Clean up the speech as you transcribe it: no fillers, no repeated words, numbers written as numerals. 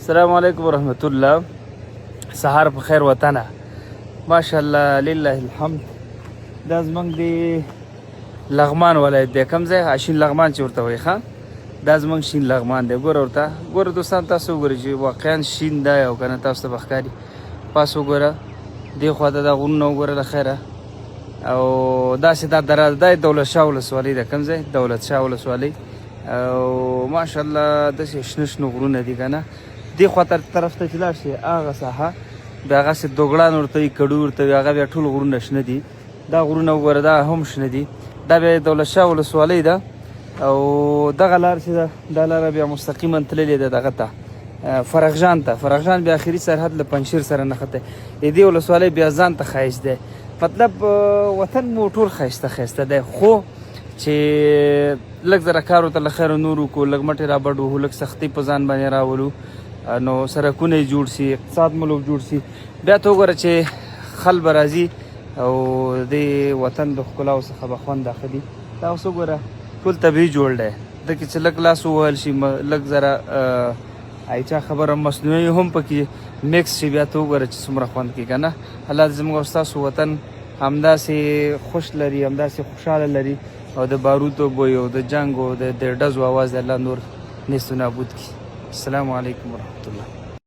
السلام علیکم ورحمت الله. سهار په خیر وطنه. ماشاءالله لله الحمد. دا زمونږ د لغمان ولایت دی، کوم ځای شین لغمان چې ورته وایي ښه، دا زمونږ شین لغمان دی. ګوره ورته ګوره دوستان، تاسو وګورئ چې واقعا شین دی او که نه تاسو ته به ښکاري. پاس وګوره دې خوا ته دا غرونه وګوره له خیره، او داسې دا دره دا دولت شاه ولسوالۍ ده. کوم ځای؟ دولت شاه ولسوالۍ. او ماشاءالله داسې شنه شنه غرونه دي که نه. دې خوا طرف ته چې لاړ شي هغه ساحه بیا هغسې دوګړان ورته وي، کډو ورته وي، هغه بیا ټول غرونه شنه دي. دا غرونه وګوره دا هم شنه دي. دا بیا دولت شاه ولسوالۍ ده. او دغه لار چې ده دا لاره بیا مستقیما تللې ده دغه ته فرغجان ته. فرغجان بیا آخري سرحد له پنجشیر سره نښتی. د دې ولسوالۍ بیا ځان ته ښایست دی. مطلب وطن مو ټول ښایسته دی، خو چې لږ زره کار ورته له خیره نور وکړو، لږ مټې را بډ وهو، لږ سختۍ په ځان باندې راولو، نو سرکونه یې جوړ شي، اقتصاد ملک جوړ شي، بیا ته وګوره چې خل به راځي او د وطن د ښکلاو څخه به خوند اخلي. دا اوس وګوره ټول طبیعي جوړ دی. دکې چې لږ لاس ووهل شي، لږ زره ایچا خبره مصنوعي هم پکې میکس شي، بیا ته وګوره چې څومره خوند کوي که نه. الله دې زموږ او ستاسو وطن همداسې خوش لري، همداسې خوشحاله لري، او د باروتو بوی او د جنګ او د ډزو اواز د الله نور نیست و نابود کړي. السلام علیکم ورحمت الله.